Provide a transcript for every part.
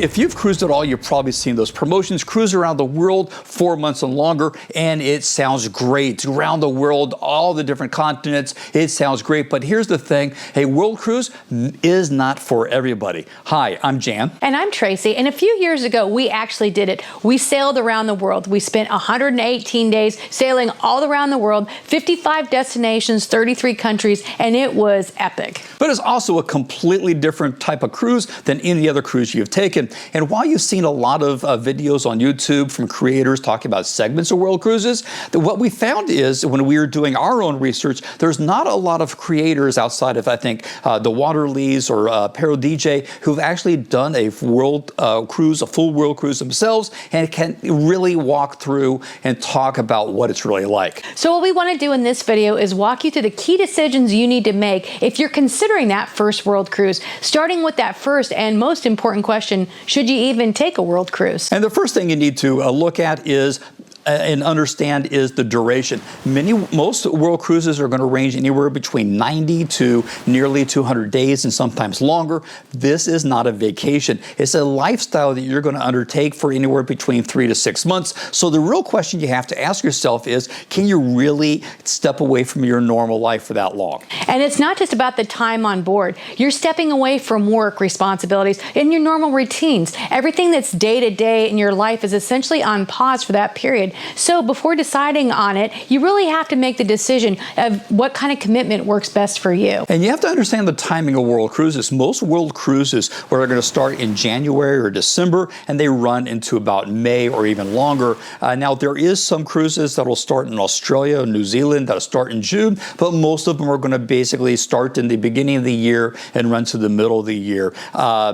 if you've cruised at all, you've probably seen those promotions. Cruise around the world, 4 months and longer, and it sounds great. Around the world, all the different continents, it sounds great. But here's the thing, a world cruise is not for everybody. Hi, I'm Jan. And I'm Tracy. And a few years ago, we actually did it. We sailed around the world. We spent 118 days sailing all around the world, 55 destinations, 33 countries, and it was epic. But it's also a completely different type of cruise than any other cruise you've taken. And while you've seen a lot of videos on YouTube from creators talking about segments of world cruises, what we found is when we were doing our own research, there's not a lot of creators outside of, I think, the Waterleys or Pero DJ who've actually done a world cruise, a full world cruise themselves, and can really walk through and talk about what it's really like. So what we want to do in this video is walk you through the key decisions you need to make if you're considering that first world cruise, starting with that first and most important question, should you even take a world cruise? And the first thing you need to look at is and understand is the duration. Most world cruises are going to range anywhere between 90 to nearly 200 days and sometimes longer. This is not a vacation. It's a lifestyle that you're going to undertake for anywhere between 3 to 6 months. So the real question you have to ask yourself is, can you really step away from your normal life for that long? And it's not just about the time on board. You're stepping away from work responsibilities and your normal routines. Everything that's day to day in your life is essentially on pause for that period. So before deciding on it, you really have to make the decision of what kind of commitment works best for you. And you have to understand the timing of world cruises. Most world cruises are going to start in January or December, and they run into about May or even longer. Now, there is some cruises that will start in Australia and New Zealand that'll start in June, but most of them are going to basically start in the beginning of the year and run to the middle of the year.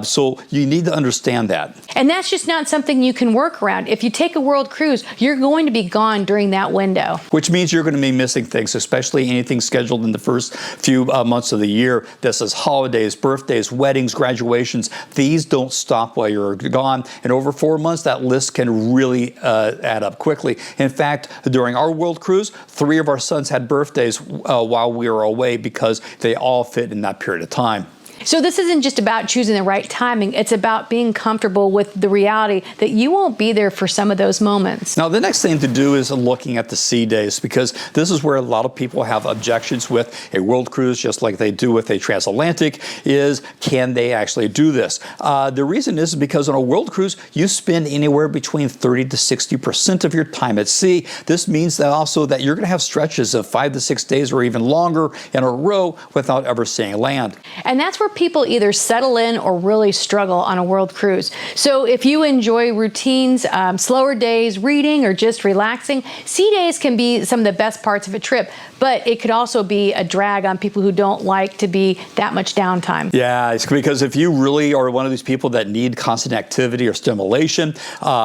So you need to understand that. And that's just not something you can work around. If you take a world cruise, you're going to be gone during that window. Which means you're going to be missing things, especially anything scheduled in the first few months of the year. This is holidays, birthdays, weddings, graduations. These don't stop while you're gone. And over 4 months, that list can really add up quickly. In fact, during our world cruise, 3 of our sons had birthdays while we were away because they all fit in that period of time. So this isn't just about choosing the right timing. It's about being comfortable with the reality that you won't be there for some of those moments. Now, the next thing to do is looking at the sea days, because this is where a lot of people have objections with a world cruise, just like they do with a transatlantic, is can they actually do this? The reason is because on a world cruise, you spend anywhere between 30 to 60% of your time at sea. This means that also that you're going to have stretches of 5 to 6 days or even longer in a row without ever seeing land. And that's where people either settle in or really struggle on a world cruise. So if you enjoy routines, slower days, reading, or just relaxing, sea days can be some of the best parts of a trip, but it could also be a drag on people who don't like to be that much downtime. Yeah, it's because if you really are one of these people that need constant activity or stimulation,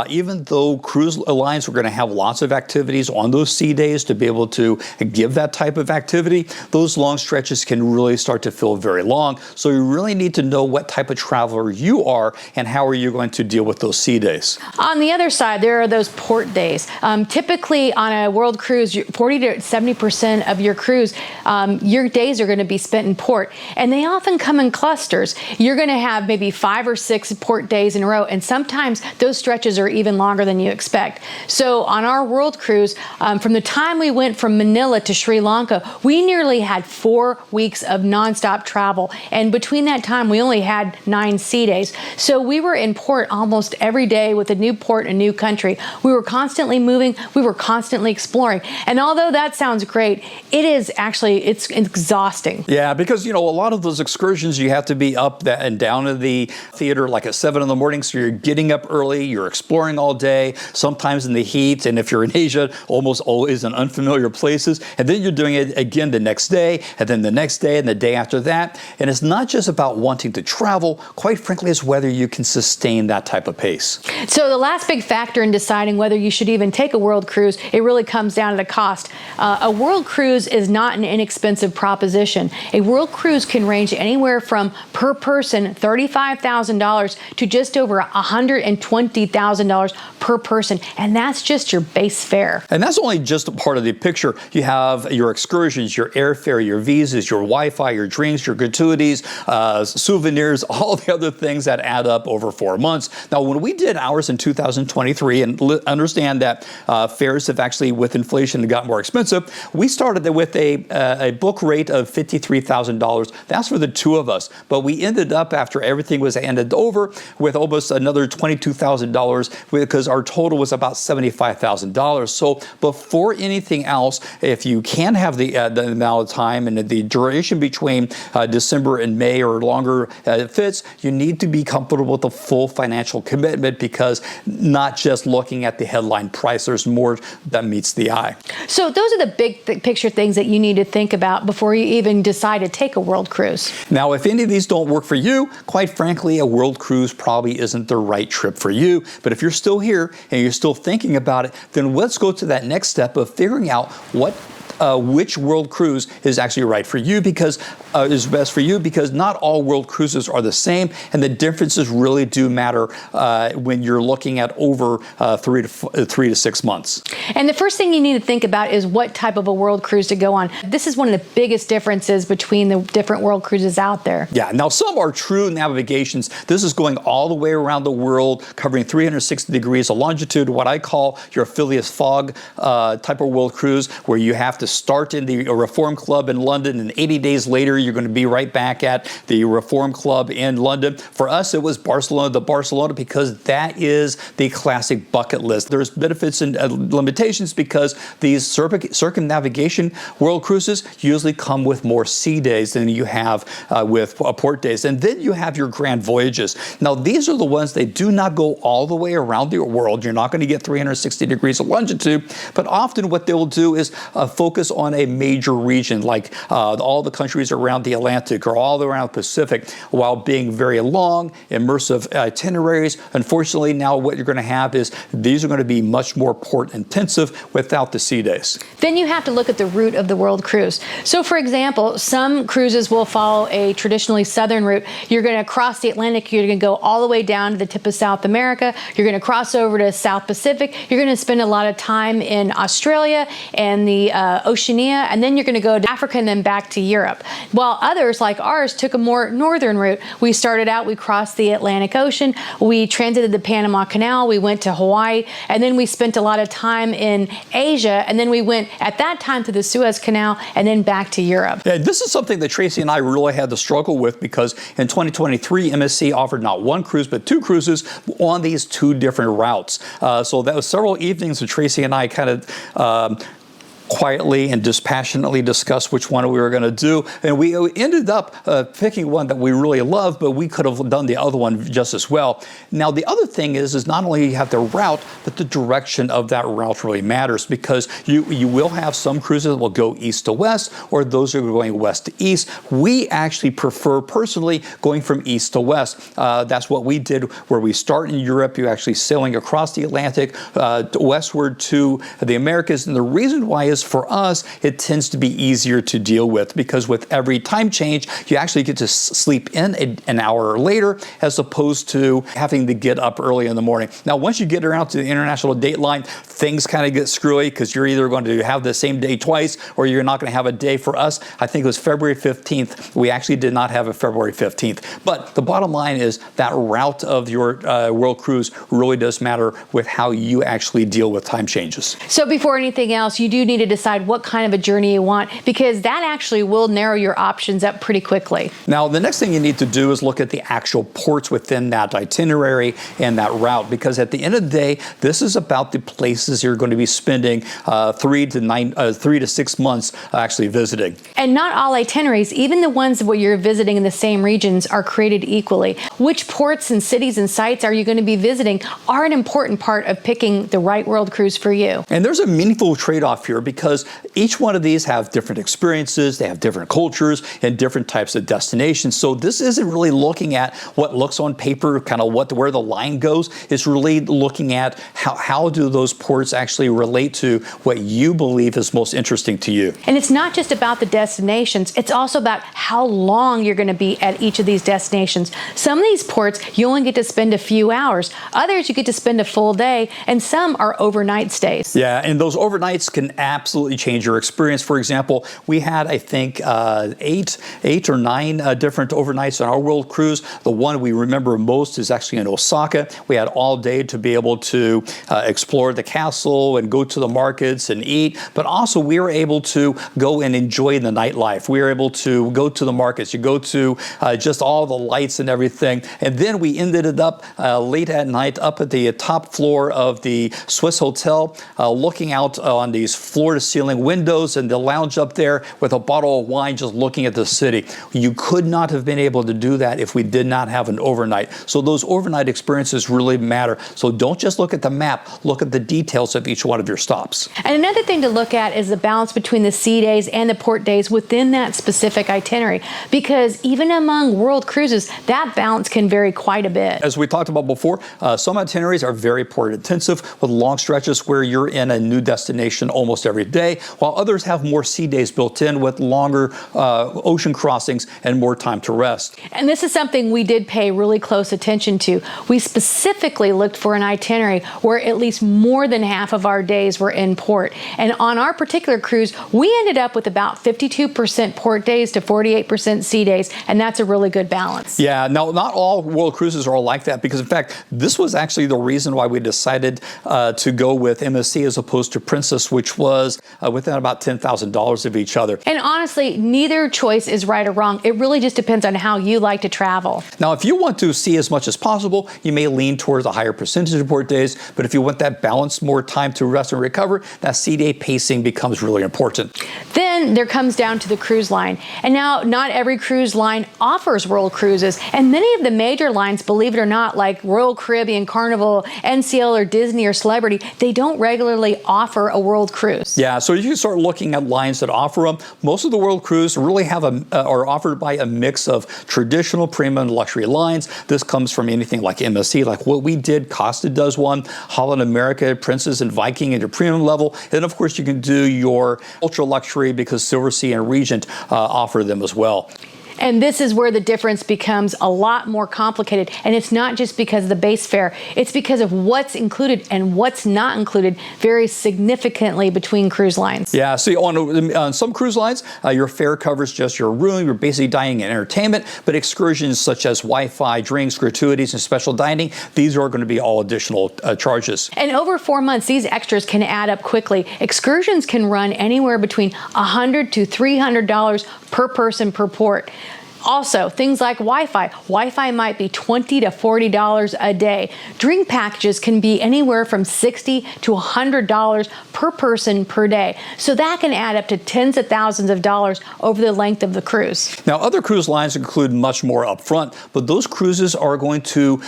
even though cruise lines are going to have lots of activities on those sea days to be able to give that type of activity, those long stretches can really start to feel very long. So you really need to know what type of traveler you are and how are you going to deal with those sea days. On the other side, there are those port days. Typically on a world cruise, 40 to 70% of your cruise, your days are going to be spent in port, and they often come in clusters. You're going to have maybe 5 or 6 port days in a row, and sometimes those stretches are even longer than you expect. So on our world cruise, from the time we went from Manila to Sri Lanka, we nearly had 4 weeks of nonstop travel, and between that time, we only had 9 sea days. So we were in port almost every day with a new port, a new country. We were constantly moving. We were constantly exploring. And although that sounds great, it is actually, it's exhausting. Yeah, because, you know, a lot of those excursions, you have to be up and down to the theater like at 7 in the morning. So you're getting up early, you're exploring all day, sometimes in the heat. And if you're in Asia, almost always in unfamiliar places. And then you're doing it again the next day, and then the next day, and the day after that. And it's not just about wanting to travel, quite frankly, it's whether you can sustain that type of pace. So the last big factor in deciding whether you should even take a world cruise, it really comes down to the cost. A world cruise is not an inexpensive proposition. A world cruise can range anywhere from, per person, $35,000 to just over $120,000 per person, and that's just your base fare. And that's only just a part of the picture. You have your excursions, your airfare, your visas, your Wi-Fi, your drinks, your gratuities, souvenirs, all the other things that add up over 4 months. Now, when we did ours in 2023, and understand that fares have actually, with inflation, got more expensive, we started with a book rate of $53,000. That's for the two of us. But we ended up, after everything was ended over, with almost another $22,000 because our total was about $75,000. So before anything else, if you can have the amount of time and the duration between December and May or longer fits, you need to be comfortable with the full financial commitment, because not just looking at the headline price, there's more that meets the eye. So those are the big picture things that you need to think about before you even decide to take a world cruise. Now, if any of these don't work for you, quite frankly, a world cruise probably isn't the right trip for you. But if you're still here and you're still thinking about it, then let's go to that next step of figuring out which world cruise is actually right for you, because is best for you, because not all world cruises are the same, and the differences really do matter when you're looking at over 3 to 6 months. And the first thing you need to think about is what type of a world cruise to go on. This is one of the biggest differences between the different world cruises out there. Yeah, now some are true navigations. This is going all the way around the world, covering 360 degrees of longitude, what I call your Phileas Fogg type of world cruise, where you have to start in the Reform Club in London, and 80 days later you're going to be right back at the Reform Club in London. For us, it was Barcelona to Barcelona, because that is the classic bucket list. There's benefits and limitations, because these circumnavigation world cruises usually come with more sea days than you have with port days. And then you have your Grand Voyages. Now, these are the ones, they do not go all the way around the world. You're not going to get 360 degrees of longitude, but often what they will do is focus on a major region, like all the countries around the Atlantic or all around the Pacific, while being very long, immersive itineraries. Unfortunately, now what you're going to have is these are going to be much more port intensive without the sea days. Then you have to look at the route of the world cruise. So, for example, some cruises will follow a traditionally southern route. You're going to cross the Atlantic, you're going to go all the way down to the tip of South America, you're going to cross over to South Pacific, you're going to spend a lot of time in Australia and the Oceania, and then you're going to go to Africa and then back to Europe. While others, like ours, took a more northern route. We started out, we crossed the Atlantic Ocean, we transited the Panama Canal, we went to Hawaii, and then we spent a lot of time in Asia, and then we went at that time to the Suez Canal and then back to Europe. Yeah, this is something that Tracy and I really had to struggle with, because in 2023, MSC offered not one cruise, but 2 cruises on these 2 different routes. So that was several evenings that Tracy and I kind of quietly and dispassionately discuss which one we were going to do. And we ended up picking one that we really loved, but we could have done the other one just as well. Now, the other thing is not only you have the route, but the direction of that route really matters, because you will have some cruises that will go east to west, or those are going west to east. We actually prefer, personally, going from east to west. That's what we did, where we start in Europe, you're actually sailing across the Atlantic westward to the Americas. And the reason why is, for us, it tends to be easier to deal with, because with every time change, you actually get to sleep in an hour later, as opposed to having to get up early in the morning. Now, once you get around to the international date line, things kind of get screwy, because you're either going to have the same day twice, or you're not going to have a day. For us, I think it was February 15th. We actually did not have a February 15th. But the bottom line is that route of your world cruise really does matter with how you actually deal with time changes. So before anything else, you do need to decide what kind of a journey you want, because that actually will narrow your options up pretty quickly. Now, the next thing you need to do is look at the actual ports within that itinerary and that route, because at the end of the day, this is about the places you're going to be spending 3 to 6 months actually visiting. And not all itineraries, even the ones where you're visiting in the same regions, are created equally. Which ports and cities and sites are you going to be visiting are an important part of picking the right world cruise for you. And there's a meaningful trade-off here, because each one of these have different experiences, they have different cultures and different types of destinations. So this isn't really looking at what looks on paper, kind of where the line goes. It's really looking at how do those ports actually relate to what you believe is most interesting to you. And it's not just about the destinations, it's also about how long you're going to be at each of these destinations. Some of these ports, you only get to spend a few hours. Others, you get to spend a full day, and some are overnight stays. Yeah, and those overnights can absolutely change your experience. For example, we had, I think, eight or nine different overnights on our world cruise. The one we remember most is actually in Osaka. We had all day to be able to explore the castle and go to the markets and eat, but also we were able to go and enjoy the nightlife. We were able to go to the markets. You go to just all the lights and everything. And then we ended it up late at night up at the top floor of the Swiss Hotel, looking out on these floor-to-ceiling windows and the lounge up there with a bottle of wine just looking at the city. You could not have been able to do that if we did not have an overnight. So those overnight experiences really matter. So don't just look at the map, look at the details of each one of your stops. And another thing to look at is the balance between the sea days and the port days within that specific itinerary, because even among world cruises, that balance can vary quite a bit. As we talked about before, some itineraries are very port intensive with long stretches where you're in a new destination almost every day, while others have more sea days built in with longer ocean crossings and more time to rest. And this is something we did pay really close attention to. We specifically looked for an itinerary where at least more than half of our days were in port. And on our particular cruise, we ended up with about 52% port days to 48% sea days, and that's a really good balance. Yeah, now not all world cruises are like that, because in fact, this was actually the reason why we decided to go with MSC as opposed to Princess, which was within about $10,000 of each other. And honestly, neither choice is right or wrong. It really just depends on how you like to travel. Now, if you want to see as much as possible, you may lean towards a higher percentage of port days, but if you want that balance, more time to rest and recover, that sea day pacing becomes really important. Then there comes down to the cruise line. And now, not every cruise line offers world cruises, and many of the major lines, believe it or not, like Royal Caribbean, Carnival, NCL, or Disney, or Celebrity, they don't regularly offer a world cruise. Yeah, so you start looking at lines that offer them. Most of the world cruise really have are offered by a mix of traditional premium and luxury lines. This comes from anything like MSC, like what we did. Costa does one, Holland America, Princess, and Viking at your premium level. And then, of course, you can do your ultra luxury because Silversea and Regent offer them as well. And this is where the difference becomes a lot more complicated. And it's not just because of the base fare. It's because of what's included and what's not included varies significantly between cruise lines. Yeah, so on some cruise lines, your fare covers just your room, your basic dining and entertainment, but excursions such as Wi-Fi, drinks, gratuities, and special dining, these are going to be all additional charges. And over 4 months, these extras can add up quickly. Excursions can run anywhere between $100 to $300 per person per port. Also, things like Wi-Fi. Wi-Fi might be $20 to $40 a day. Drink packages can be anywhere from $60 to $100 per person per day. So that can add up to tens of thousands of dollars over the length of the cruise. Now, other cruise lines include much more upfront, but those cruises are going to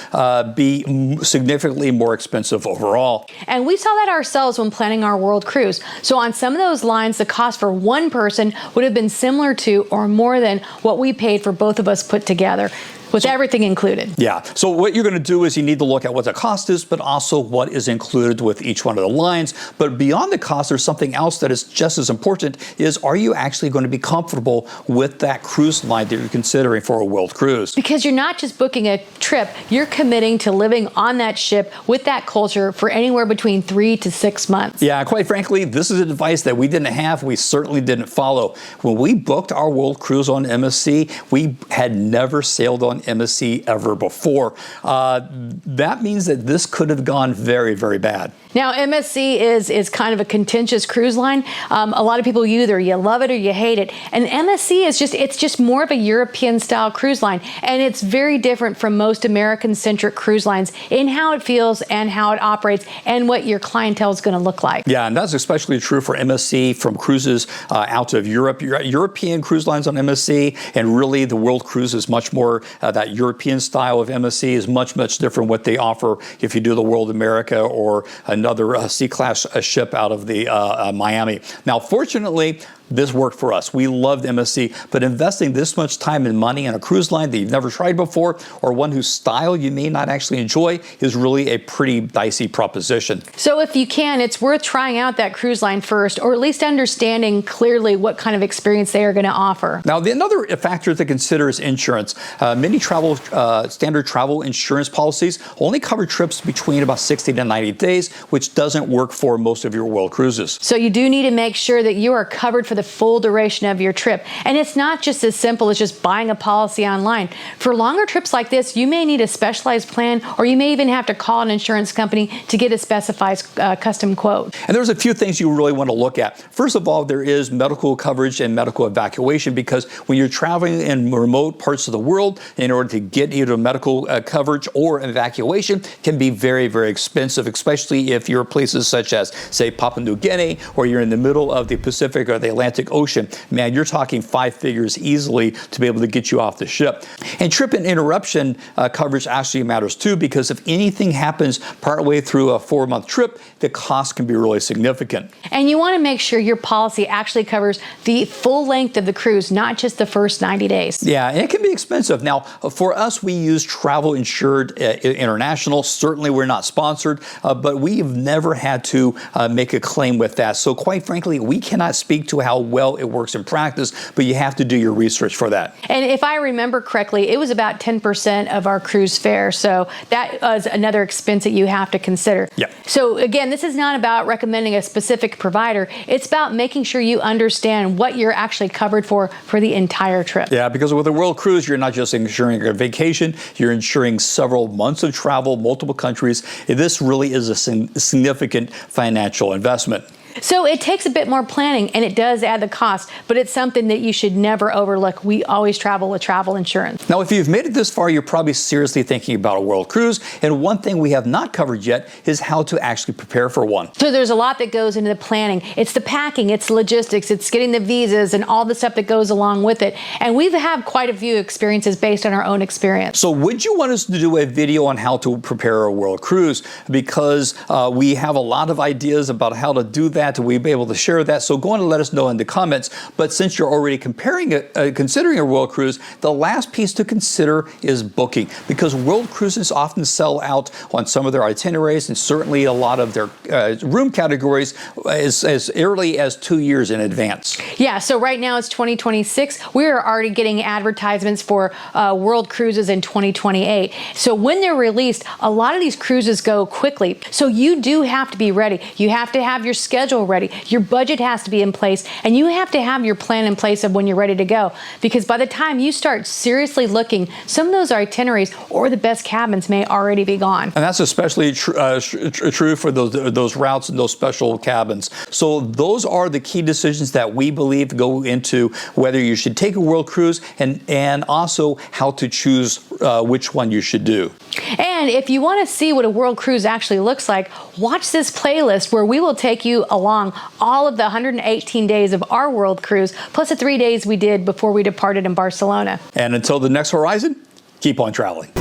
be significantly more expensive overall. And we saw that ourselves when planning our world cruise. So on some of those lines, the cost for one person would have been similar to or more than what we paid for both of us put together, with everything included. Yeah, so what you're going to do is you need to look at what the cost is, but also what is included with each one of the lines. But beyond the cost, there's something else that is just as important, is are you actually going to be comfortable with that cruise line that you're considering for a world cruise? Because you're not just booking a trip, you're committing to living on that ship with that culture for anywhere between 3 to 6 months. Yeah, quite frankly, this is advice that we didn't have, we certainly didn't follow. When we booked our world cruise on MSC, we had never sailed on MSC ever before. That means that this could have gone very, very bad. Now, MSC is kind of a contentious cruise line. A lot of people, either you love it or you hate it. And MSC is just more of a European style cruise line. And it's very different from most American-centric cruise lines in how it feels and how it operates and what your clientele is going to look like. Yeah, and that's especially true for MSC from cruises out of Europe. You're at European cruise lines on MSC, and really the world cruise is much more that European style of MSC is much, much different what they offer if you do the World America or another C-class ship out of the Miami. Now, fortunately, this worked for us. We loved MSC, but investing this much time and money in a cruise line that you've never tried before, or one whose style you may not actually enjoy, is really a pretty dicey proposition. So if you can, it's worth trying out that cruise line first, or at least understanding clearly what kind of experience they are going to offer. Now, another factor to consider is insurance. Many standard travel insurance policies only cover trips between about 60 to 90 days, which doesn't work for most of your world cruises. So you do need to make sure that you are covered for the full duration of your trip. And it's not just as simple as just buying a policy online. For longer trips like this, you may need a specialized plan, or you may even have to call an insurance company to get a specified custom quote. And there's a few things you really want to look at. First of all, there is medical coverage and medical evacuation, because when you're traveling in remote parts of the world, in order to get either medical coverage or evacuation can be very, very expensive, especially if you're places such as, say, Papua New Guinea, or you're in the middle of the Pacific or the Atlantic Ocean. Man, you're talking 5 figures easily to be able to get you off the ship. And trip and interruption coverage actually matters too, because if anything happens partway through a 4-month trip, the cost can be really significant. And you want to make sure your policy actually covers the full length of the cruise, not just the first 90 days. Yeah, and it can be expensive. Now, for us, we use Travel Insured International. Certainly, we're not sponsored, but we've never had to make a claim with that. So quite frankly, we cannot speak to how well it works in practice, but you have to do your research for that. And if I remember correctly, it was about 10% of our cruise fare. So that is another expense that you have to consider. Yeah. So again, this is not about recommending a specific provider. It's about making sure you understand what you're actually covered for the entire trip. Yeah, because with a world cruise, you're not just insuring a vacation, you're insuring several months of travel, multiple countries. This really is a significant financial investment. So it takes a bit more planning, and it does add the cost, but it's something that you should never overlook. We always travel with travel insurance. Now, if you've made it this far, you're probably seriously thinking about a world cruise, and one thing we have not covered yet is how to actually prepare for one. So there's a lot that goes into the planning. It's the packing, it's logistics, it's getting the visas, and all the stuff that goes along with it. And we've had quite a few experiences based on our own experience. So would you want us to do a video on how to prepare a world cruise? Because we have a lot of ideas about how to do that. We'll be able to share that. So go on and let us know in the comments. But since you're already considering a world cruise, the last piece to consider is booking, because world cruises often sell out on some of their itineraries, and certainly a lot of their room categories as early as 2 years in advance. Yeah, so right now it's 2026. We're already getting advertisements for world cruises in 2028. So when they're released, a lot of these cruises go quickly. So you do have to be ready. You have to have your schedule ready. Your budget has to be in place, and you have to have your plan in place of when you're ready to go. Because by the time you start seriously looking, some of those itineraries or the best cabins may already be gone. And that's especially true for those routes and those special cabins. So those are the key decisions that we believe go into whether you should take a world cruise, and also how to choose which one you should do. And if you want to see what a world cruise actually looks like, watch this playlist where we will take you along all of the 118 days of our world cruise, plus the 3 days we did before we departed in Barcelona. And until the next horizon, keep on traveling.